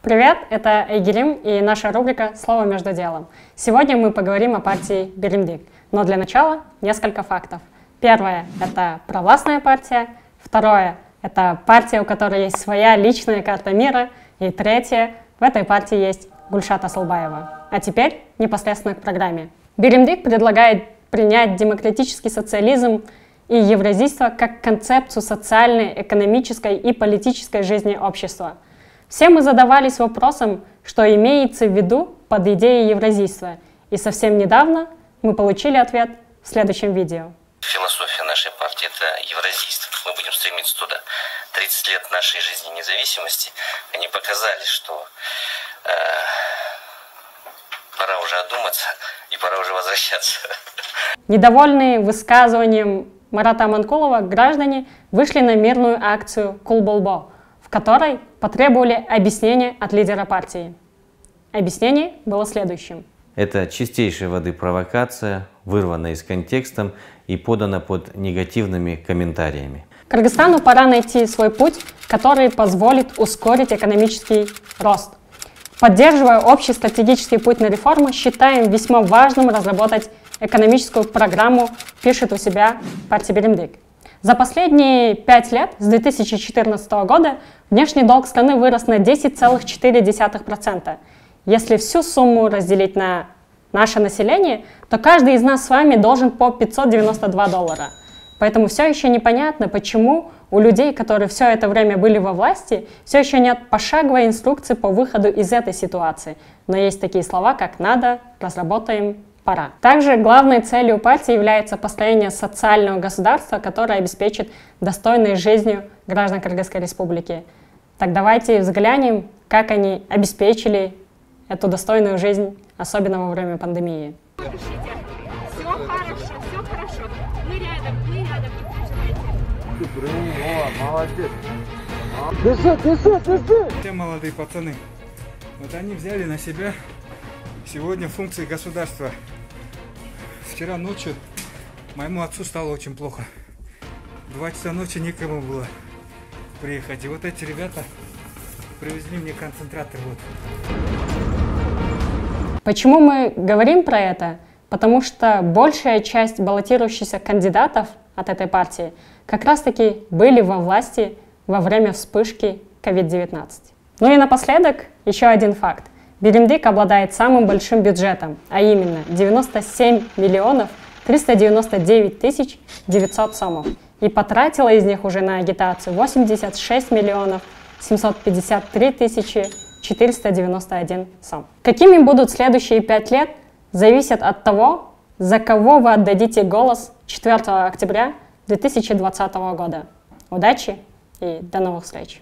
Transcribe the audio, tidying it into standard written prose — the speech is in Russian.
Привет, это Айгерим и наша рубрика «Слово между делом». Сегодня мы поговорим о партии Биримдик, но для начала несколько фактов. Первое – это провластная партия. Второе – это партия, у которой есть своя личная карта мира. И третье – в этой партии есть Гульшат Асылбаева. А теперь непосредственно к программе. Биримдик предлагает принять демократический социализм и евразийство как концепцию социальной, экономической и политической жизни общества. Все мы задавались вопросом, что имеется в виду под идеей евразийства, и совсем недавно мы получили ответ в следующем видео. Философия нашей партии – это евразийство. Мы будем стремиться туда. 30 лет нашей жизни независимости, они показали, что пора уже одуматься и пора уже возвращаться. Недовольные высказыванием Марата Аманкулова граждане вышли на мирную акцию «Кулболбо», в которой потребовали объяснения от лидера партии. Объяснение было следующим. Это чистейшей воды провокация, вырванная из контекста и подана под негативными комментариями. Кыргызстану пора найти свой путь, который позволит ускорить экономический рост. Поддерживая общий стратегический путь на реформу, считаем весьма важным разработать экономическую программу, пишет у себя партия Биримдик. За последние 5 лет, с 2014 года, внешний долг страны вырос на 10,4%. Если всю сумму разделить на наше население, то каждый из нас с вами должен по $592. Поэтому все еще непонятно, почему у людей, которые все это время были во власти, все еще нет пошаговой инструкции по выходу из этой ситуации. Но есть такие слова, как «надо», «разработаем», «пора». Также главной целью партии является построение социального государства, которое обеспечит достойной жизнью граждан Кыргызской республики. Так давайте взглянем, как они обеспечили эту достойную жизнь, особенно во время пандемии. Все хорошо, все хорошо. Мы рядом, Молодец. Все молодые пацаны, вот они взяли на себя сегодня функции государства. Вчера ночью моему отцу стало очень плохо. 2 часа ночи некому было приехать. И вот эти ребята привезли мне концентратор. Вот. Почему мы говорим про это? Потому что большая часть баллотирующихся кандидатов от этой партии как раз-таки были во власти во время вспышки COVID-19. Ну и напоследок еще один факт. Биримдик обладает самым большим бюджетом, а именно 97 миллионов 399 тысяч 900 сомов. И потратила из них уже на агитацию 86 миллионов 753 тысячи 491 сом. Какими будут следующие 5 лет, зависит от того, за кого вы отдадите голос 4 октября 2020 года. Удачи и до новых встреч!